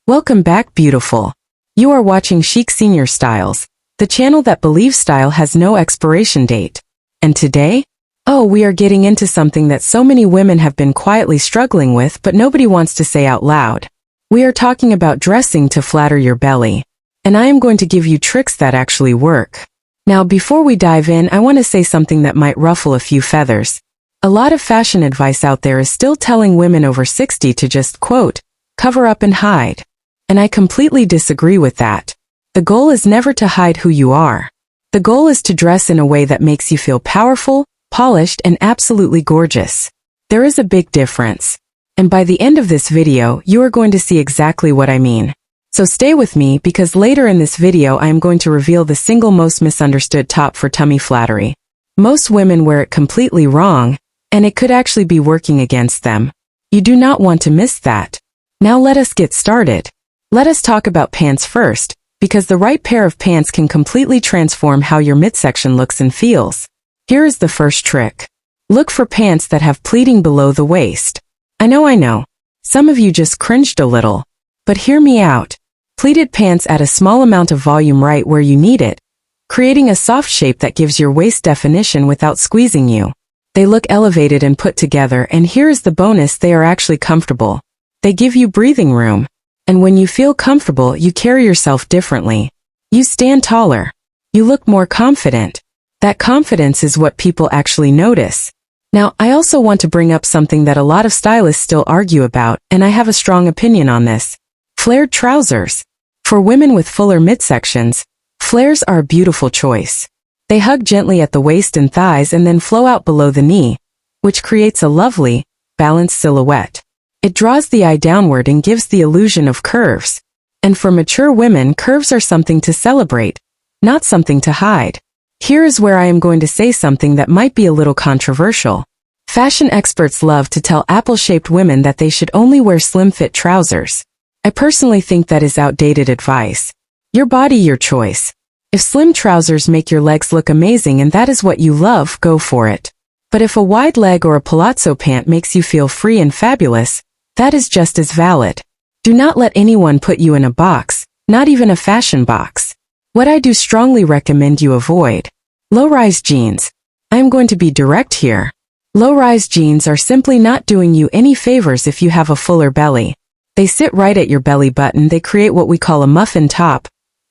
Welcome back, beautiful. You are watching Chic Senior Styles, the channel that believes style has no expiration date. And today? Oh, we are getting into something that so many women have been quietly struggling with but nobody wants to say out loud. We are talking about dressing to flatter your belly. And I am going to give you tricks that actually work. Now, before we dive in, I want to say something that might ruffle a few feathers. A lot of fashion advice out there is still telling women over 60 to just, quote, cover up and hide. And I completely disagree with that. The goal is never to hide who you are. The goal is to dress in a way that makes you feel powerful, polished, and absolutely gorgeous. There is a big difference. And by the end of this video, you are going to see exactly what I mean. So stay with me because later in this video I am going to reveal the single most misunderstood top for tummy flattery. Most women wear it completely wrong, and it could actually be working against them. You do not want to miss that. Now let us get started. Let us talk about pants first, because the right pair of pants can completely transform how your midsection looks and feels. Here is the first trick. Look for pants that have pleating below the waist. I know. Some of you just cringed a little. But hear me out. Pleated pants add a small amount of volume right where you need it, creating a soft shape that gives your waist definition without squeezing you. They look elevated and put together, and here is the bonus: they are actually comfortable. They give you breathing room. And when you feel comfortable, you carry yourself differently. You stand taller. You look more confident. That confidence is what people actually notice. Now, I also want to bring up something that a lot of stylists still argue about, and I have a strong opinion on this. Flared trousers. For women with fuller midsections, flares are a beautiful choice. They hug gently at the waist and thighs and then flow out below the knee, which creates a lovely, balanced silhouette. It draws the eye downward and gives the illusion of curves. And for mature women, curves are something to celebrate, not something to hide. Here is where I am going to say something that might be a little controversial. Fashion experts love to tell apple-shaped women that they should only wear slim-fit trousers. I personally think that is outdated advice. Your body, your choice. If slim trousers make your legs look amazing and that is what you love, go for it. But if a wide leg or a palazzo pant makes you feel free and fabulous, that is just as valid. Do not let anyone put you in a box, not even a fashion box. What I do strongly recommend you avoid. Low-rise jeans. I am going to be direct here. Low-rise jeans are simply not doing you any favors if you have a fuller belly. They sit right at your belly button, they create what we call a muffin top,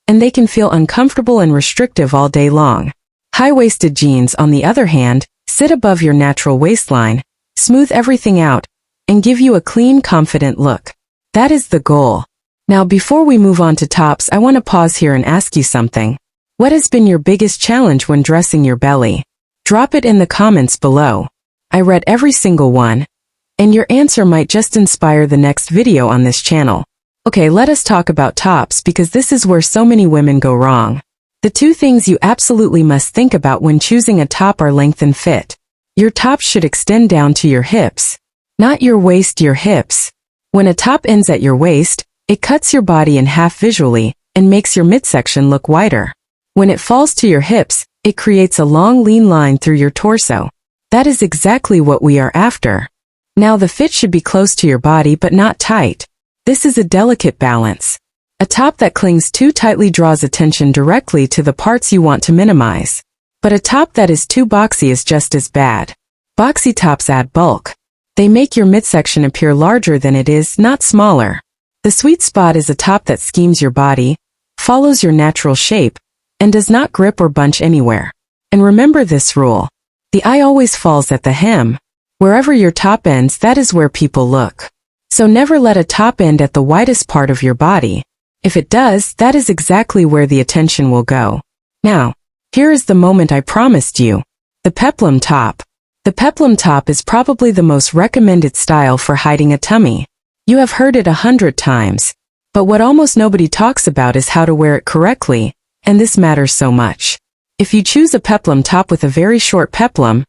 and they can feel uncomfortable and restrictive all day long. High-waisted jeans, on the other hand, sit above your natural waistline, smooth everything out, and give you a clean, confident look. That is the goal. Now, before we move on to tops, I want to pause here and ask you something. What has been your biggest challenge when dressing your belly? Drop it in the comments below. I read every single one, and your answer might just inspire the next video on this channel. Okay, let us talk about tops because this is where so many women go wrong. The two things you absolutely must think about when choosing a top are length and fit. Your top should extend down to your hips. Not your waist, your hips. When a top ends at your waist, it cuts your body in half visually and makes your midsection look wider. When it falls to your hips, it creates a long, lean line through your torso. That is exactly what we are after. Now, the fit should be close to your body but not tight. This is a delicate balance. A top that clings too tightly draws attention directly to the parts you want to minimize. But a top that is too boxy is just as bad. Boxy tops add bulk. They make your midsection appear larger than it is, not smaller. The sweet spot is a top that schemes your body, follows your natural shape, and does not grip or bunch anywhere. And remember this rule. The eye always falls at the hem. Wherever your top ends, that is where people look. So never let a top end at the widest part of your body. If it does, that is exactly where the attention will go. Now, here is the moment I promised you. The peplum top. The peplum top is probably the most recommended style for hiding a tummy. You have heard it 100 times. But what almost nobody talks about is how to wear it correctly, and this matters so much. If you choose a peplum top with a very short peplum,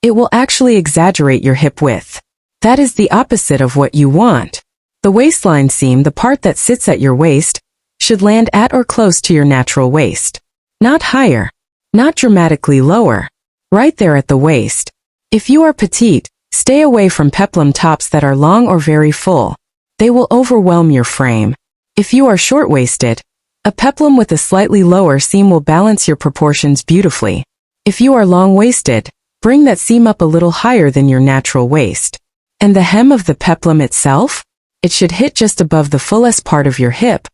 it will actually exaggerate your hip width. That is the opposite of what you want. The waistline seam, the part that sits at your waist, should land at or close to your natural waist. Not higher. Not dramatically lower. Right there at the waist. If you are petite, stay away from peplum tops that are long or very full. They will overwhelm your frame. If you are short-waisted, a peplum with a slightly lower seam will balance your proportions beautifully. If you are long-waisted, bring that seam up a little higher than your natural waist. And the hem of the peplum itself? It should hit just above the fullest part of your hip,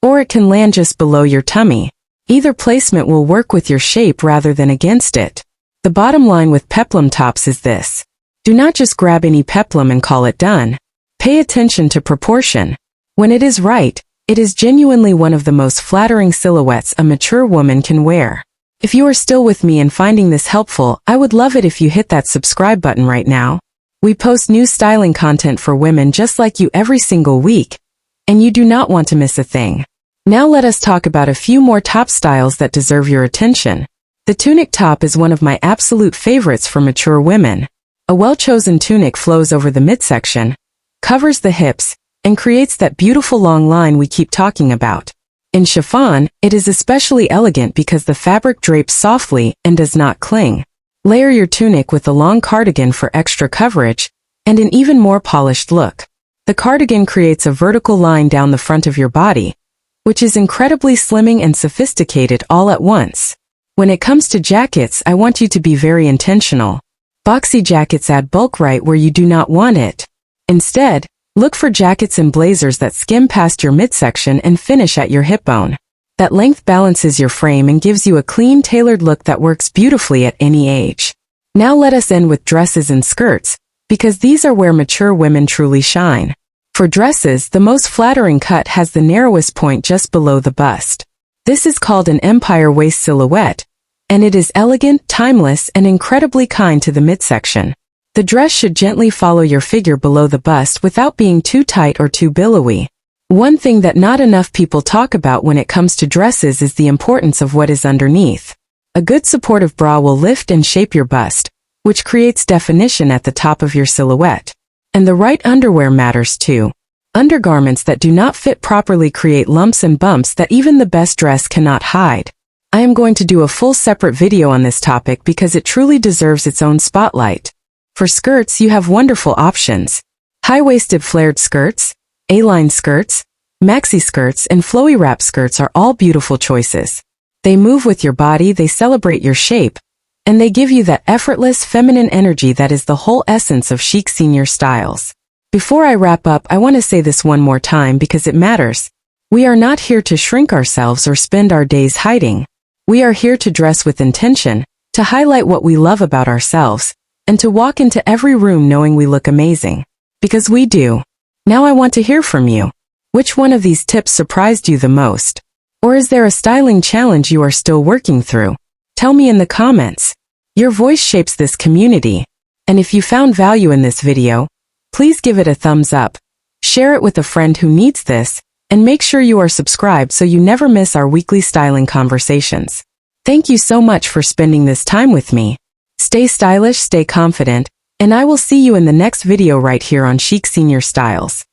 or it can land just below your tummy. Either placement will work with your shape rather than against it. The bottom line with peplum tops is this. Do not just grab any peplum and call it done. Pay attention to proportion. When it is right, it is genuinely one of the most flattering silhouettes a mature woman can wear. If you are still with me and finding this helpful, I would love it if you hit that subscribe button right now. We post new styling content for women just like you every single week, and you do not want to miss a thing. Now let us talk about a few more top styles that deserve your attention. The tunic top is one of my absolute favorites for mature women. A well-chosen tunic flows over the midsection, covers the hips, and creates that beautiful long line we keep talking about. In chiffon, it is especially elegant because the fabric drapes softly and does not cling. Layer your tunic with a long cardigan for extra coverage and an even more polished look. The cardigan creates a vertical line down the front of your body, which is incredibly slimming and sophisticated all at once. When it comes to jackets, I want you to be very intentional. Boxy jackets add bulk right where you do not want it. Instead, look for jackets and blazers that skim past your midsection and finish at your hip bone. That length balances your frame and gives you a clean, tailored look that works beautifully at any age. Now let us end with dresses and skirts, because these are where mature women truly shine. For dresses, the most flattering cut has the narrowest point just below the bust. This is called an empire waist silhouette, and it is elegant, timeless, and incredibly kind to the midsection. The dress should gently follow your figure below the bust without being too tight or too billowy. One thing that not enough people talk about when it comes to dresses is the importance of what is underneath. A good supportive bra will lift and shape your bust, which creates definition at the top of your silhouette. And the right underwear matters too. Undergarments that do not fit properly create lumps and bumps that even the best dress cannot hide. I am going to do a full separate video on this topic because it truly deserves its own spotlight. For skirts, you have wonderful options. High-waisted flared skirts, A-line skirts, maxi skirts, and flowy wrap skirts are all beautiful choices. They move with your body, they celebrate your shape, and they give you that effortless feminine energy that is the whole essence of chic senior styles. Before I wrap up, I want to say this one more time because it matters. We are not here to shrink ourselves or spend our days hiding. We are here to dress with intention, to highlight what we love about ourselves, and to walk into every room knowing we look amazing. Because we do. Now I want to hear from you. Which one of these tips surprised you the most? Or is there a styling challenge you are still working through? Tell me in the comments. Your voice shapes this community. And if you found value in this video, please give it a thumbs up, share it with a friend who needs this, and make sure you are subscribed so you never miss our weekly styling conversations. Thank you so much for spending this time with me. Stay stylish, stay confident, and I will see you in the next video right here on Chic Senior Styles.